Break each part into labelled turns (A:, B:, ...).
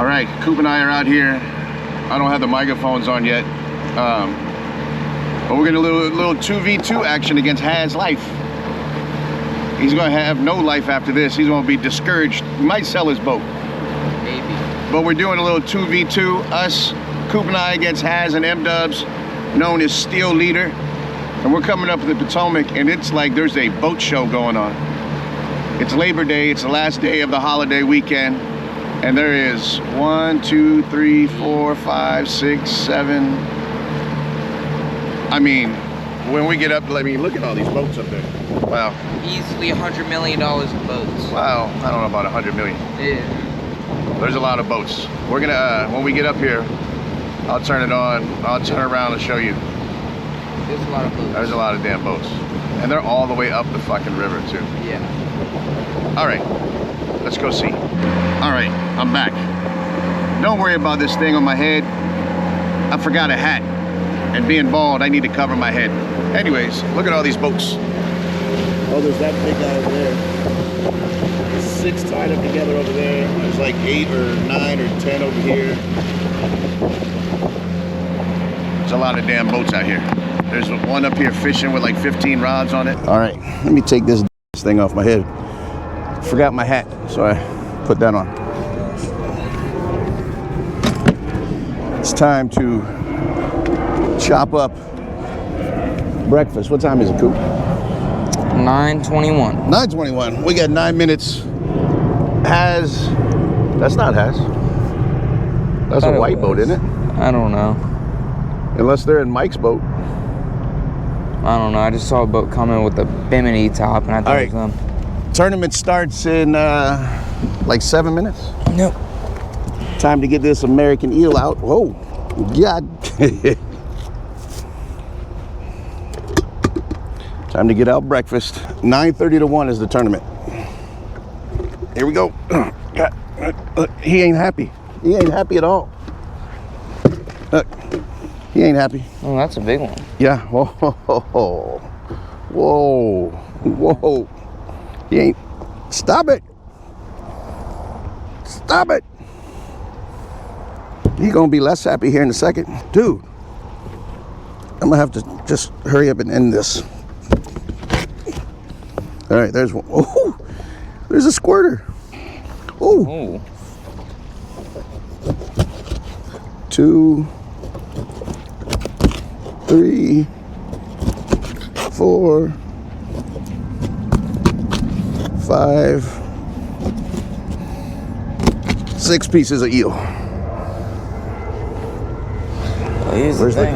A: All right, Coop and I are out here. I don't have the microphones on yet, but we're gonna do a little 2v2 action against Has Life. He's gonna have no life after this. He's gonna be discouraged. He might sell his boat.
B: Maybe.
A: But we're doing a little 2v2. Us, Coop and I against Has and M-Dubs, known as Steel Leader. And we're coming up to the Potomac, and it's like there's a boat show going on. It's Labor Day. It's the last day of the holiday weekend. And there is 1, 2, 3, 4, 5, 6, 7. I mean, when we get up, look at all these boats up there. Wow.
B: Easily $100 million in boats.
A: Wow, I don't know about 100 million.
B: Yeah.
A: There's a lot of boats. We're gonna, when we get up here, I'll turn it on. I'll turn around and show you.
B: There's a lot of boats.
A: There's a lot of damn boats. And they're all the way up the fucking river too.
B: Yeah.
A: All right, let's go see. All right, I'm back. Don't worry about this thing on my head. I forgot a hat. And being bald, I need to cover my head. Anyways, look at all these boats. Oh, there's that big guy over there. 6 tied up together over there. There's like 8 or 9 or 10 over here. There's a lot of damn boats out here. There's one up here fishing with like 15 rods on it. All right, let me take this thing off my head. Forgot my hat, so I put that on. It's time to chop up breakfast. What time is it, Coop?
B: 9:21.
A: 9:21. We got 9 minutes. Has, that's not Has. That's a white boat, isn't it?
B: I don't know.
A: Unless they're in Mike's boat.
B: I don't know. I just saw a boat coming with a bimini top, and I thought it was them.
A: Tournament starts in like 7 minutes.
B: Nope.
A: Time to get this American eel out. Whoa, God. Time to get out breakfast. 9:30 to 1 is the tournament. Here we go. He ain't happy. He ain't happy at all. Look, he ain't happy.
B: Oh, that's a big one.
A: Yeah. Whoa, whoa, whoa, whoa. He ain't. Stop it. Stop it. He's gonna be less happy here in a second. Dude, I'm gonna have to just hurry up and end this. All right, there's one. Oh, there's a squirter. Oh. 2, 3, 4, 5, 6 pieces of eel.
B: Oh, here's the thing.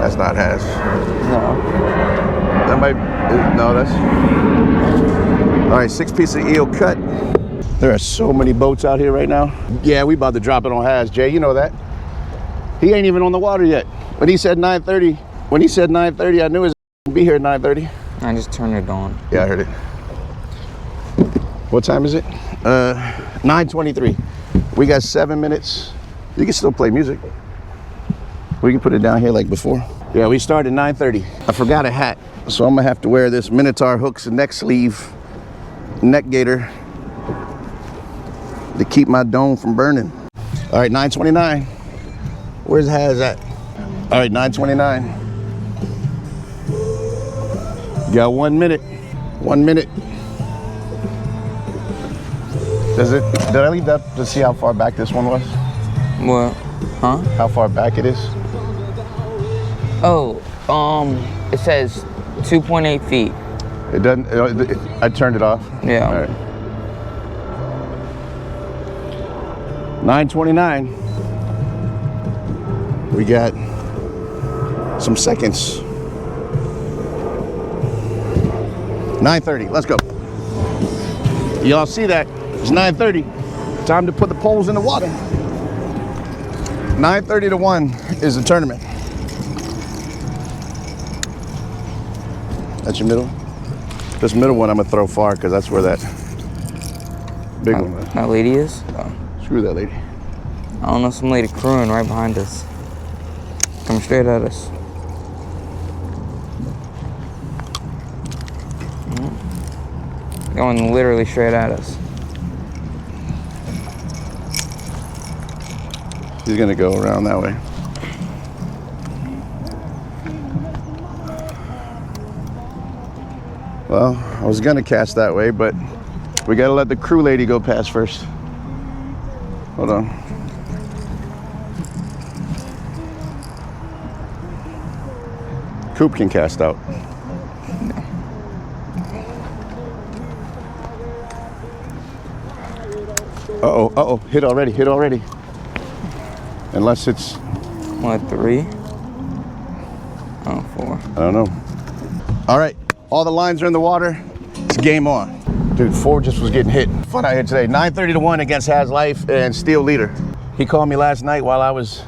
A: That's not Has.
B: No.
A: That might, no, that's. All right, 6 pieces of eel cut. There are so many boats out here right now. Yeah, we about to drop it on Has, Jay, you know that. He ain't even on the water yet. When he said 9:30, I knew he was gonna be here at 9:30.
B: I just turned it on.
A: Yeah, I heard it. What time is it? 9:23. We got 7 minutes. You can still play music. We can put it down here like before. Yeah, we started 9:30. I forgot a hat, so I'm gonna have to wear this Minotaur hooks and neck sleeve, neck gaiter to keep my dome from burning. All right, 9:29. Where's Has at? All right, 9:29. Got 1 minute. 1 minute. Did I leave that to see how far back this one was?
B: What? Huh?
A: How far back it is?
B: Oh, it says 2.8 feet.
A: It doesn't, I turned it off.
B: Yeah.
A: All right. 9:29. We got some seconds. 9:30, let's go. Y'all see that? It's 9:30. Time to put the poles in the water. 9:30 to 1 is the tournament. That's your middle? This middle one I'm gonna throw far because that's where that big one is.
B: That lady is? Oh.
A: Screw that lady.
B: I don't know, some lady crewing right behind us. Coming straight at us. Going literally straight at us.
A: He's gonna go around that way. Well, I was gonna cast that way, but we gotta let the crew lady go past first. Hold on. Coop can cast out. Uh-oh, hit already. Unless it's...
B: What, 3? Oh, 4.
A: I don't know. All right, all the lines are in the water. It's game on. Dude, 4 just was getting hit. Fun out here today. 9:30 to 1 against Has Life and Steel Leader. He called me last night while I was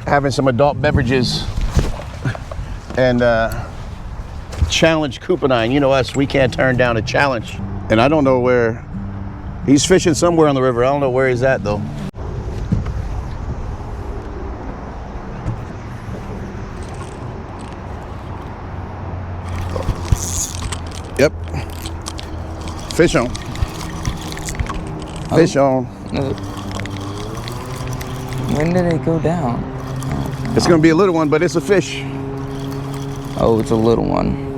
A: having some adult beverages and challenged Coop and I. And you know us, we can't turn down a challenge. And I don't know where... He's fishing somewhere on the river. I don't know where he's at though. Yep. Fish on. Fish on.
B: When did it go down?
A: It's gonna be a little one, but it's a fish.
B: Oh, it's a little one.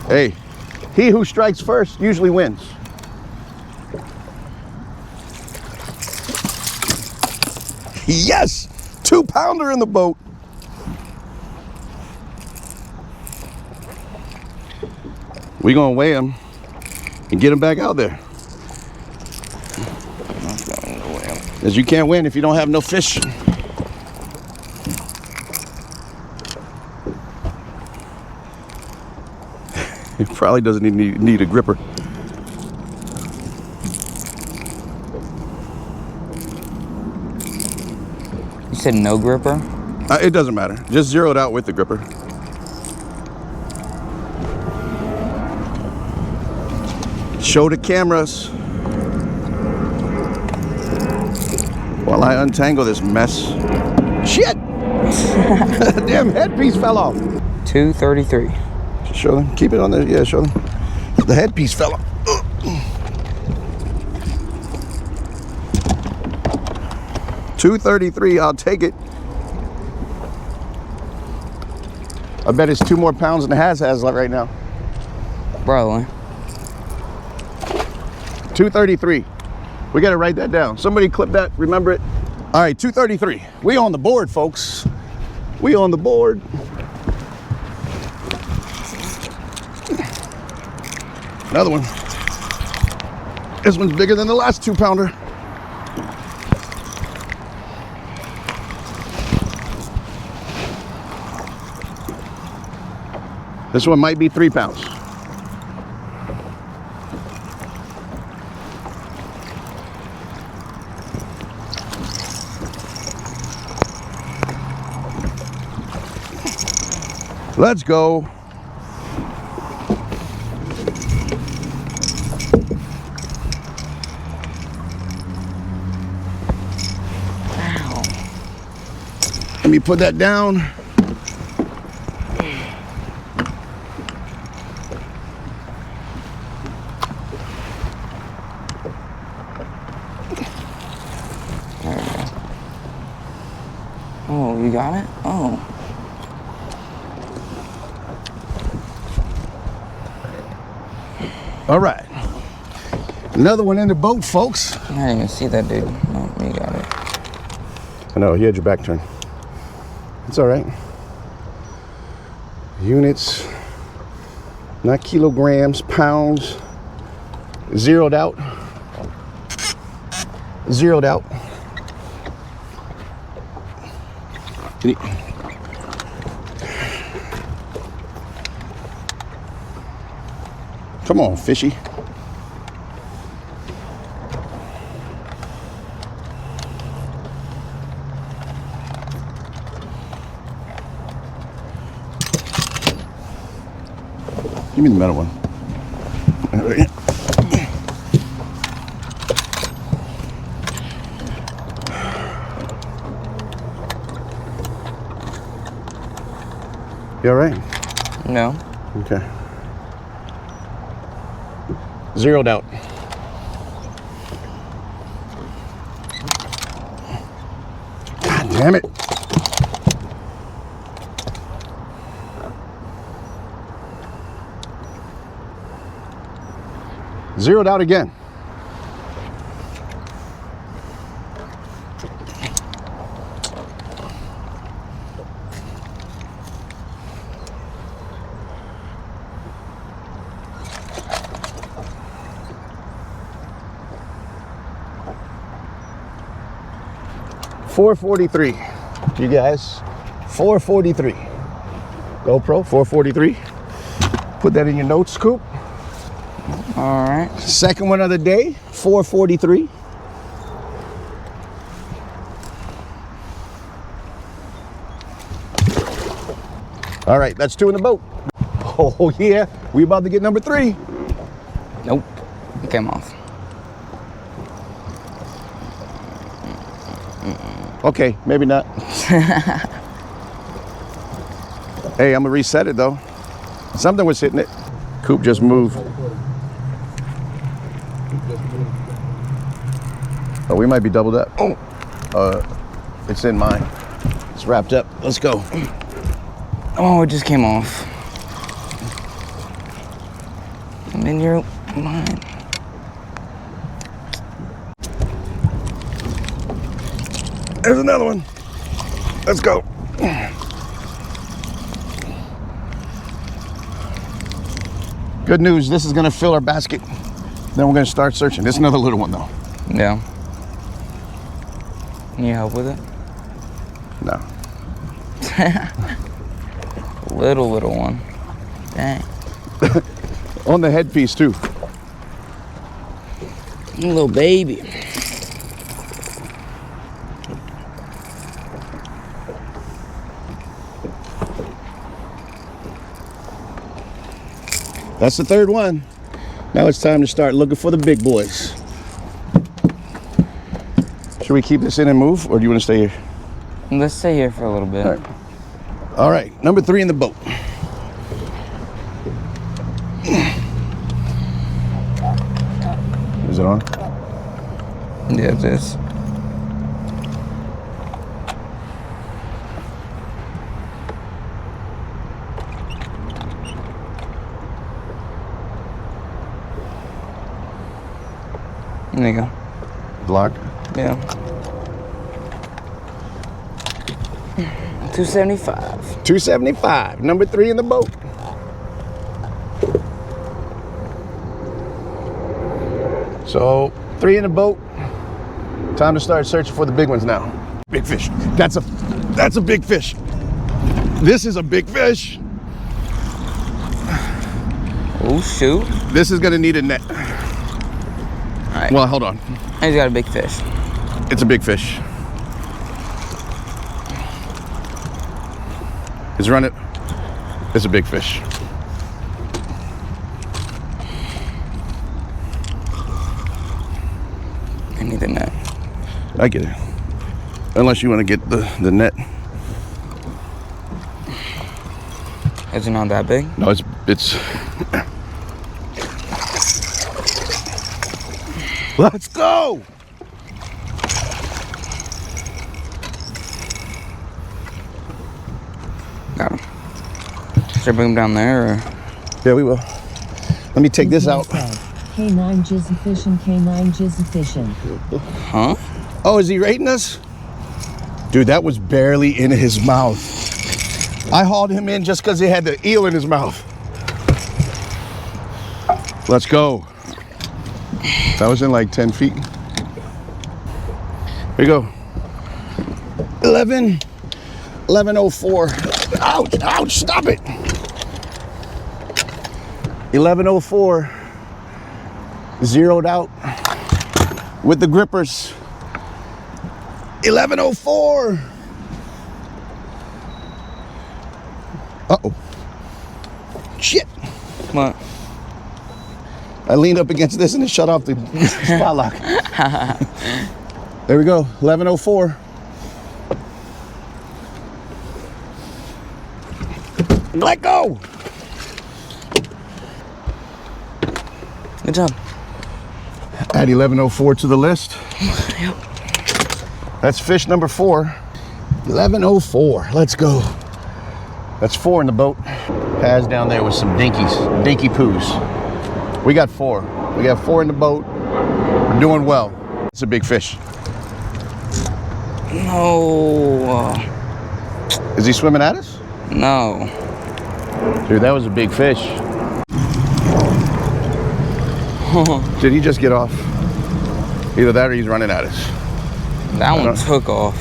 A: Hey, he who strikes first usually wins. Yes! 2-pounder in the boat. We're gonna weigh him and get him back out there. Because you can't win if you don't have no fish. He probably doesn't need a gripper.
B: You said no gripper?
A: It doesn't matter. Just zero it out with the gripper. Show the cameras while I untangle this mess. Shit! Damn headpiece fell off.
B: 233.
A: Show them. Keep it on there. Yeah, show them. The headpiece fell off. $233. I'll take it. I bet it's 2 more pounds than it has right now.
B: Probably.
A: 233. We got to write that down. Somebody clip that. Remember it. All right, 233. We on the board, folks. We on the board. Another one. This one's bigger than the last 2-pounder. This one might be 3 pounds. Let's go.
B: Wow.
A: Let me put that down.
B: There we go. Oh, you got it? Oh.
A: All right. Another one in the boat, folks.
B: I didn't even see that dude. Oh, you got it.
A: I know, he had your back turned. It's all right. Units, not kilograms, pounds. Zeroed out. Zeroed out. Come on, fishy. Give me the metal one. You all right?
B: No.
A: Okay. Zeroed out. God damn it. Zeroed out again. $443, you guys. $443. GoPro, $443. Put that in your notes, Coop.
B: All right.
A: Second one of the day, $443. All right, that's 2 in the boat. Oh yeah, we about to get number 3.
B: Nope. It came off.
A: Okay, maybe not. Hey, I'm gonna reset it though. Something was hitting it. Coop just moved. Oh, we might be doubled up. Oh, it's in mine. It's wrapped up. Let's go.
B: Oh, it just came off. And then you're mine.
A: There's another one. Let's go. Good news, this is gonna fill our basket. Then we're gonna start searching. This is another little one though.
B: Yeah. Need help with it?
A: No.
B: Little one. Dang.
A: On the headpiece too.
B: Little baby.
A: That's the third one. Now it's time to start looking for the big boys. Should we keep this in and move, or do you want to stay here?
B: Let's stay here for a little bit.
A: All right. All right, number 3 in the boat. Is it on?
B: Yeah, it is. There you go.
A: Block.
B: Yeah. 275.
A: 275. Number 3 in the boat. So 3 in the boat. Time to start searching for the big ones now. Big fish. That's a big fish. This is a big fish.
B: Oh shoot.
A: This is gonna need a net.
B: All right.
A: Well, hold on.
B: He's got a big fish.
A: It's a big fish. He's running. It's a big fish.
B: I need the net.
A: I get it. Unless you want to get the net.
B: Is it not that big?
A: No, it's. Let's go.
B: Got him. Should I bring him down there or?
A: Yeah, we will. Let me take this out.
C: K9 jizzy fishing, K9 jizzy fishing.
B: Huh?
A: Oh, is he rating us? Dude, that was barely in his mouth. I hauled him in just because he had the eel in his mouth. Let's go. That was in like 10 feet. Here you go. 1104. Ouch, ouch, stop it. 1104. Zeroed out with the grippers. 1104. Uh-oh. Shit.
B: What?
A: I leaned up against this and it shut off the spot lock. There we go, 1104. Let go.
B: Good job.
A: Add 1104 to the list.
B: Yep.
A: That's fish number 4. 1104. Let's go. That's 4 in the boat. Has down there with some dinky poos. We got 4. We got 4 in the boat. We're doing well. It's a big fish.
B: No.
A: Is he swimming at us?
B: No.
A: Dude, that was a big fish. Did he just get off? Either that or he's running at us.
B: That one took off.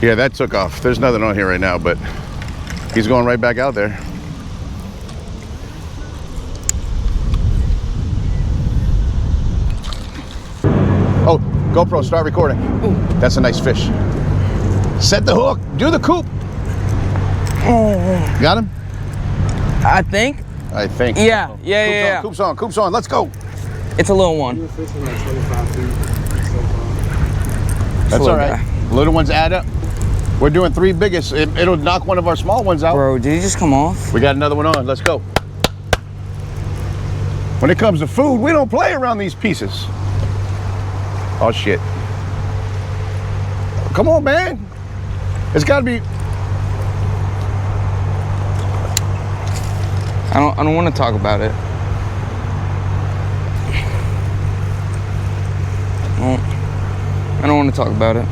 A: Yeah, that took off. There's nothing on here right now, but he's going right back out there. Oh, GoPro, start recording.
B: Ooh.
A: That's a nice fish. Set the hook. Do the coop. Got him?
B: I think. Yeah.
A: Coop's on. Let's go.
B: It's a little one.
A: That's all right. Little ones add up. We're doing 3 biggest. It'll knock one of our small ones out.
B: Bro, did he just come off?
A: We got another one on. Let's go. When it comes to food, we don't play around these pieces. Oh shit. Come on, man. It's gotta be.
B: I don't want to talk about it. I don't want to talk about it.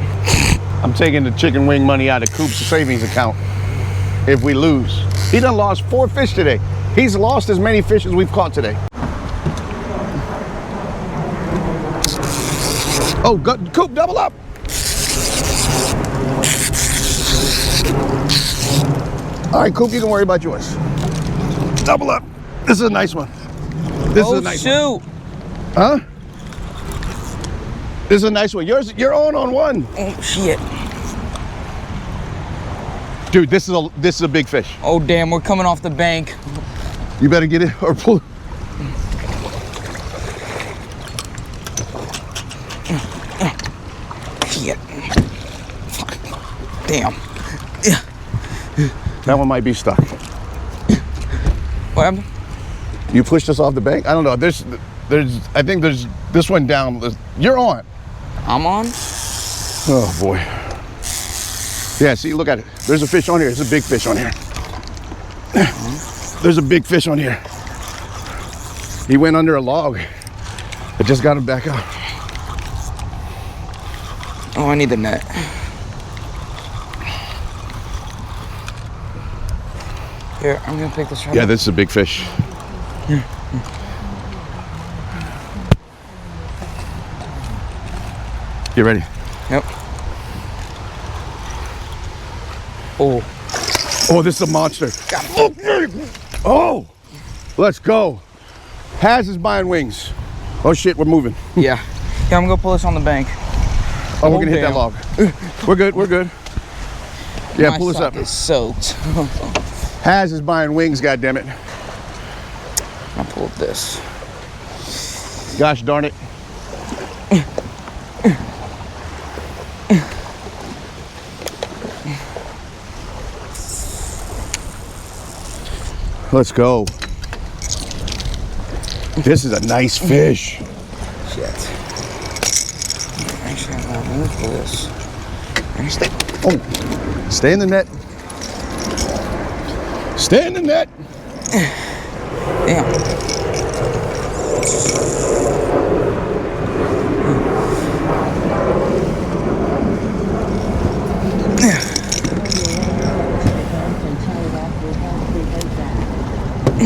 A: I'm taking the chicken wing money out of Coop's savings account if we lose. He done lost 4 fish today. He's lost as many fish as we've caught today. Oh, Coop, double up. All right, Coop, you can worry about yours. Double up. This is a nice one. This is a nice one. Huh? This is a nice one. You're on one.
B: Oh shit.
A: Dude, this is a big fish.
B: Oh damn, we're coming off the bank.
A: You better get it or pull.
B: Shit. Damn.
A: That one might be stuck.
B: What happened?
A: You pushed us off the bank? I don't know. I think there's this one down. You're on.
B: I'm on?
A: Oh boy. Yeah, see, look at it. There's a fish on here. There's a big fish on here. There's a big fish on here. He went under a log. I just got him back out.
B: Oh, I need the net. Here, I'm gonna pick this up.
A: Yeah, this is a big fish.
B: Here.
A: You ready?
B: Yep. Oh.
A: Oh, this is a monster. Oh, let's go. Haz is buying wings. Oh shit, we're moving.
B: Yeah. Yeah, I'm gonna pull this on the bank.
A: Oh, we're gonna hit that log. We're good, we're good. Yeah,
B: My
A: pull this
B: sock
A: up.
B: is soaked.
A: Haz is buying wings, goddammit.
B: I pulled this.
A: Gosh darn it. Let's go. This is a nice fish.
B: Shit. Actually, I'm gonna move for this.
A: Stay in the net. Stay in the net.
B: Damn.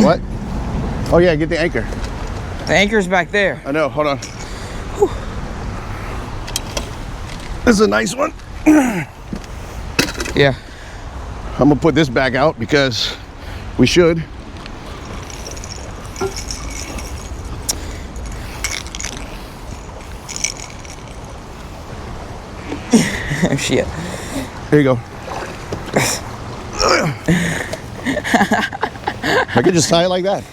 A: What? Oh yeah, get the anchor.
B: The anchor's back there.
A: I know, hold on. Whew. This is a nice one.
B: Yeah.
A: I'm gonna put this back out because we should.
B: Shit.
A: Here you go. I could just tie it like that.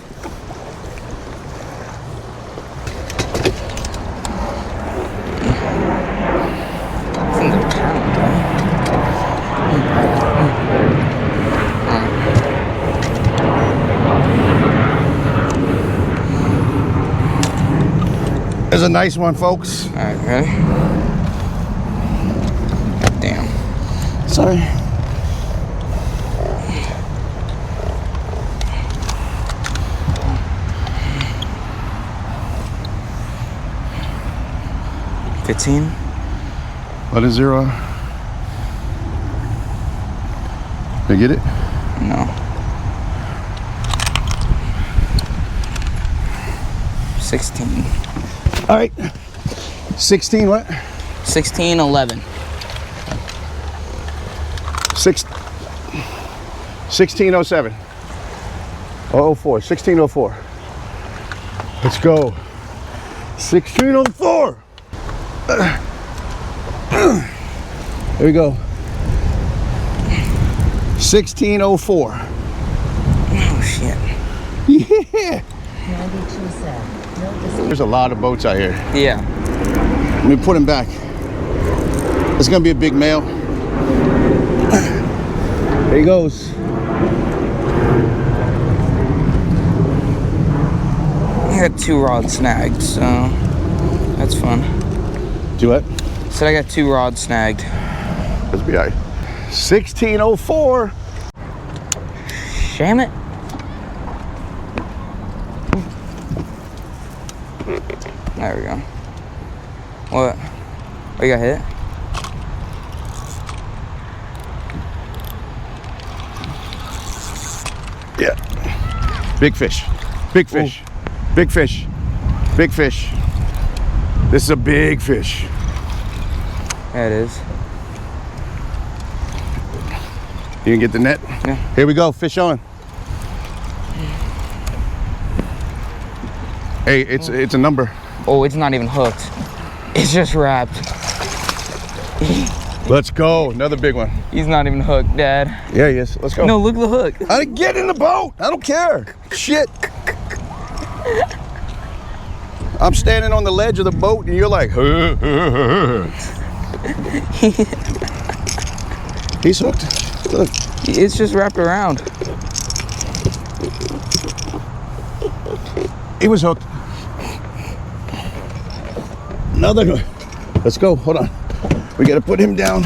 A: There's a nice one, folks.
B: All right, ready? Damn.
A: Sorry.
B: $15.
A: What is 0? Did you get it?
B: No. 16.
A: All right. 16 what?
B: 16, 11.
A: 1607. 04. 1604. Let's go. 1604. There we go. 1604.
B: Oh, shit.
A: Yeah.
C: 92 cent. No discount.
A: There's a lot of boats out here.
B: Yeah.
A: Let me put him back. It's gonna be a big male. There he goes.
B: I got 2 rods snagged, so that's fun.
A: Do what?
B: Said I got 2 rods snagged.
A: Let's be all right. 1604.
B: Sham it. There we go. What? Oh, you got hit?
A: Yeah. Big fish. Big fish. Ooh. Big fish. Big fish. This is a big fish.
B: Yeah, it is.
A: You can get the net?
B: Yeah.
A: Here we go. Fish on. Hey, it's a number.
B: Oh, it's not even hooked. It's just wrapped.
A: Let's go. Another big one.
B: He's not even hooked, Dad.
A: Yeah, he is. Let's go.
B: No, look at the hook.
A: I didn't get in the boat. I don't care. Shit. I'm standing on the ledge of the boat and you're like, He's hooked. Look.
B: It's just wrapped around.
A: He was hooked. Another one. Let's go. Hold on. We gotta put him down.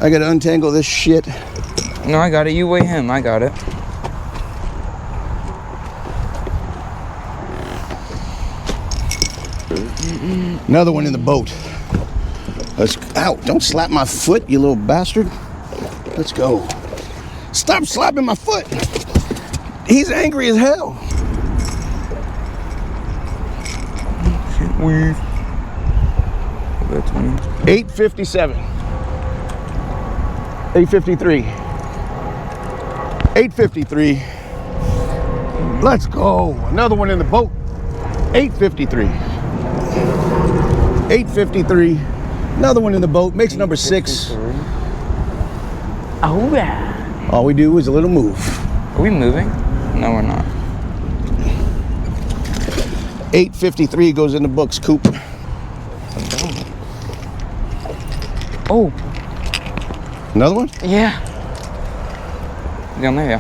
A: I gotta untangle this shit.
B: No, I got it. You weigh him. I got it.
A: Another one in the boat. Let's. Ow! Don't slap my foot, you little bastard. Let's go. Stop slapping my foot. He's angry as hell.
B: Weave.
A: 857. 853. 853. Let's go. Another one in the boat. 853. 853. Another one in the boat. Makes number 6.
B: Oh, yeah.
A: All we do is a little move.
B: Are we moving? No, we're not.
A: 853 goes in the books, Coop.
B: Oh.
A: Another one?
B: Yeah. Down there,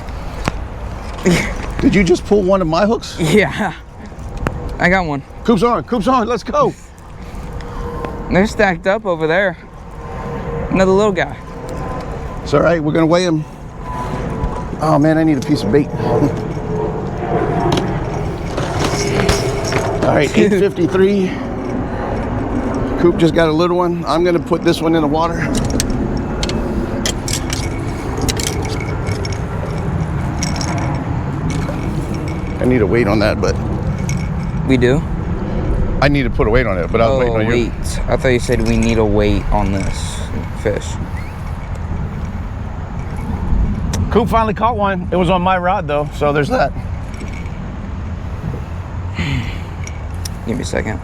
B: yeah.
A: Did you just pull one of my hooks?
B: Yeah. I got one.
A: Coop's on. Coop's on. Let's go.
B: They're stacked up over there. Another little guy.
A: It's all right. We're going to weigh him. Oh, man, I need a piece of bait. All right, 853. Coop just got a little one. I'm going to put this one in the water. I need a weight on that, but...
B: We do?
A: I need to put a weight on it, but I was waiting on you.
B: I thought you said we need a weight on this fish.
A: Coop finally caught one. It was on my rod, though, so there's that.
B: Give me a second.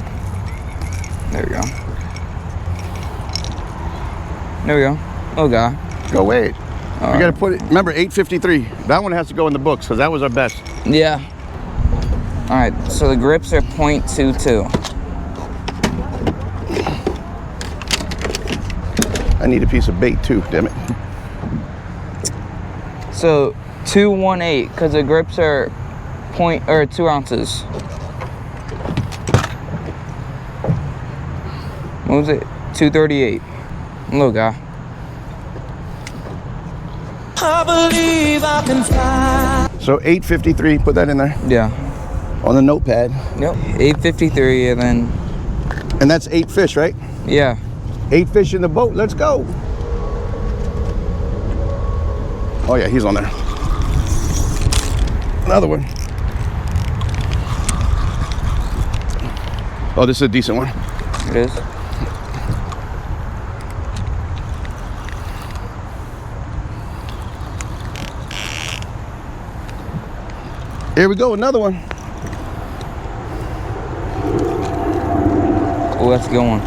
B: There we go. There we go. Oh, God.
A: Go wait.
B: All
A: We got to put it, remember, 853. That one has to go in the books, because that was our best.
B: Yeah. All right, so the grips are .22.
A: I need a piece of bait, too, damn it.
B: So 218, because the grips are 2 ounces. What was it? 238. Little guy.
D: I believe I can fly.
A: So 853, put that in there
B: Yeah.
A: on the notepad.
B: Yep. 853 and then,
A: And that's 8 fish, right?
B: yeah.
A: 8 fish in the boat, let's go. Oh yeah, he's on there. Another one. Oh, this is a decent one.
B: It is.
A: Here we go, another one.
B: Oh, that's a good one.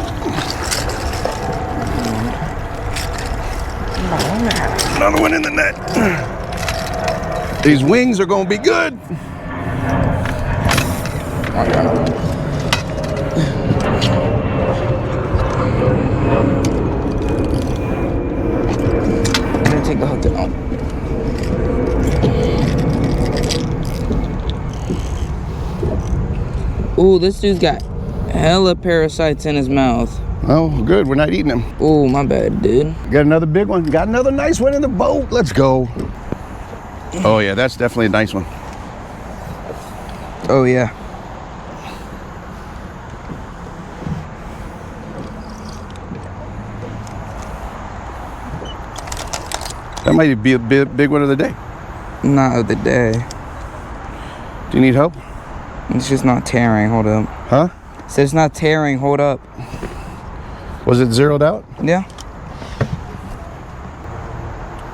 A: Another one in the net. These wings are gonna be good.
B: I'm gonna take the hook out. Ooh, this dude's got hella parasites in his mouth.
A: Oh, good, we're not eating them.
B: Ooh, my bad, dude.
A: Got another big one. Got another nice one in the boat. Let's go. Oh yeah, that's definitely a nice one.
B: Oh, yeah.
A: That might be a big one of the day.
B: Not of the day.
A: Do you need help?
B: It's just not tearing. Hold up.
A: Huh?
B: It says it's not tearing. Hold up.
A: Was it zeroed out?
B: Yeah.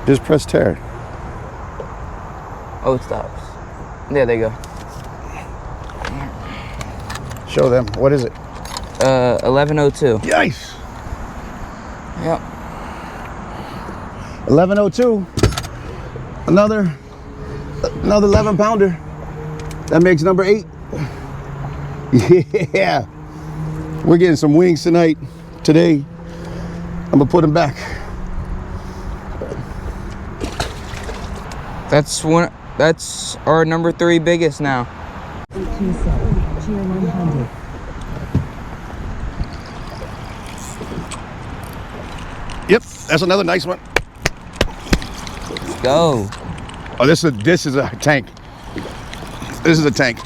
A: Just press tear.
B: Oh, it stops. Yeah, there you go.
A: Show them. What is it?
B: 1102.
A: Yikes.
B: Yep.
A: 1102. Another 11 pounder. That makes number 8. Yeah. We're getting some wings tonight. Today. I'm gonna put them back.
B: That's one. That's our number 3 biggest now.
C: 27, cheer 100.
A: Yep, that's another nice one.
B: Let's go.
A: Oh, this is a tank. This is a tank.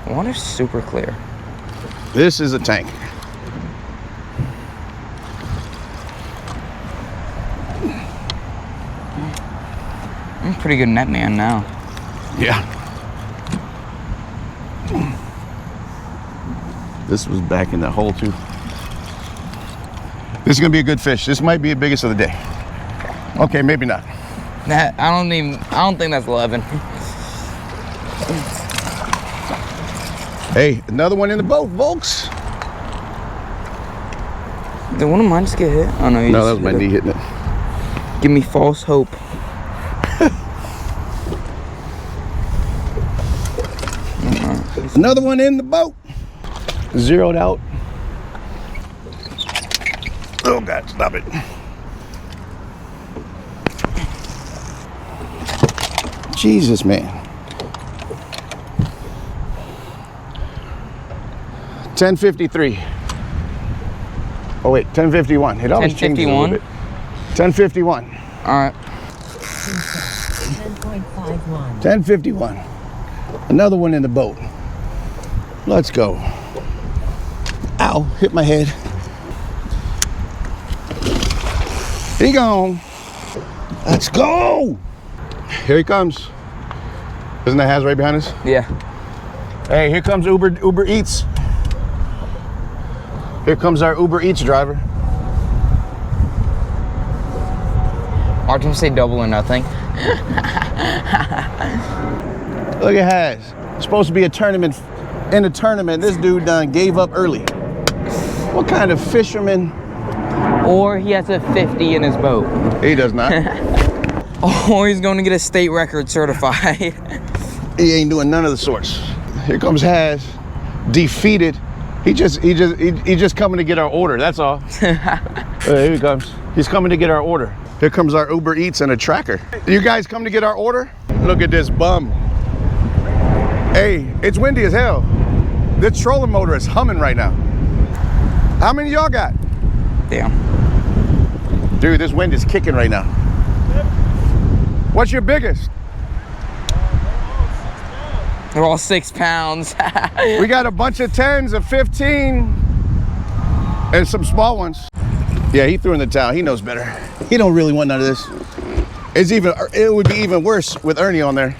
B: Water's super clear.
A: This is a tank.
B: I'm a pretty good net man now.
A: Yeah. This was back in the hole too. This is gonna be a good fish. This might be the biggest of the day. Okay, maybe not.
B: That I don't think that's 11.
A: Hey, another one in the boat, folks.
B: Did one of mine just get hit? Oh no, you
A: No,
B: just
A: that was my
B: hit it.
A: knee hitting it.
B: Give me false hope.
A: Another one in the boat. Zeroed out. Oh God, stop it. Jesus, man. 1053. Oh wait, 1051. It always changes a little bit. 1051.
B: All right.
C: 10.51.
A: 1051. Another one in the boat. Let's go. Ow, hit my head. He gone. Let's go. Here he comes. Isn't that Haz right behind us?
B: Yeah.
A: Hey, here comes Uber Eats. Here comes our Uber Eats driver.
B: Watch him say double or nothing.
A: Look at Haz. It's supposed to be a tournament. In a tournament, this dude done gave up early. What kind of fisherman?
B: Or he has a 50 in his boat.
A: He does not.
B: Or he's going to get a state record certified.
A: He ain't doing none of the sorts. Here comes Haz, defeated. He just coming to get our order. That's all. Here he comes. He's coming to get our order. Here comes our Uber Eats and a tracker. You guys come to get our order? Look at this bum. Hey, it's windy as hell. This trolling motor is humming right now. How many y'all got?
B: Damn.
A: Dude, this wind is kicking right now. What's your biggest?
B: They're all 6 pounds.
A: We got a bunch of 10s, a 15, and some small ones. Yeah, he threw in the towel. He knows better. He don't really want none of this. It would be even worse with Ernie on there.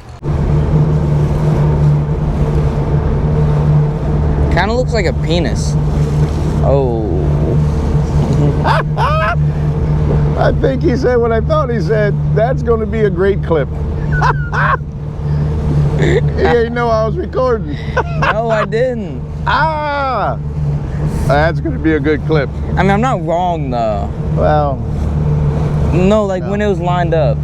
B: Kind of looks like a penis. Oh.
A: I think he said what I thought he said. That's going to be a great clip. He ain't know I was recording.
B: No, I didn't.
A: Ah! That's going to be a good clip.
B: I mean, I'm not wrong though.
A: Well.
B: No, like when it was lined up.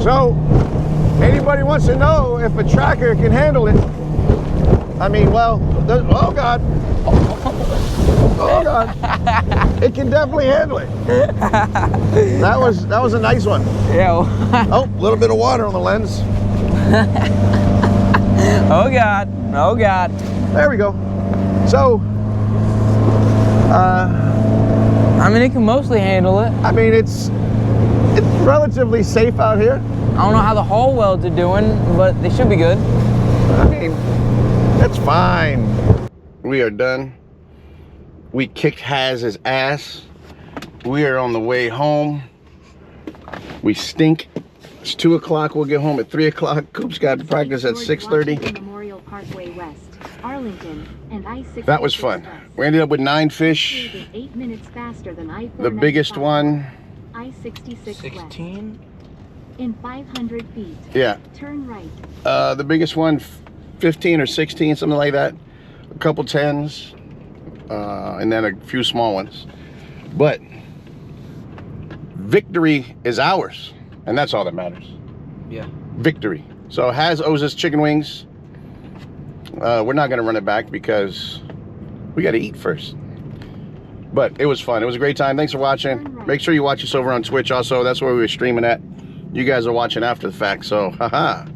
A: So, anybody wants to know if a tracker can handle it? I mean, well, oh God. Oh God. It can definitely handle it. That was a nice one.
B: Yeah.
A: Oh, a little bit of water on the lens.
B: Oh God. Oh God.
A: There we go. So,
B: I mean, it can mostly handle it.
A: I mean, it's relatively safe out here.
B: I don't know how the hull welds are doing, but they should be good.
A: I mean, it's fine. We are done. We kicked Haz's ass. We are on the way home. We stink. It's 2 o'clock. We'll get home at 3 o'clock. Coop's got to practice at 6:30.
E: Memorial Parkway West, Arlington, and I-66
A: That was fun. We ended up with 9 fish.
E: 8 minutes faster than I-495.
A: The biggest one.
E: I-66 West.
B: 16?
E: In 500 feet.
A: Yeah.
E: Turn right.
A: The biggest one, 15 or 16, something like that. A couple 10s. And then a few small ones. But victory is ours. And that's all that matters.
B: Yeah.
A: Victory. So Haz owes us chicken wings. We're not going to run it back because we got to eat first. But it was fun. It was a great time. Thanks for watching. Make sure you watch us over on Twitch also. That's where we were streaming at. You guys are watching after the fact. So, haha.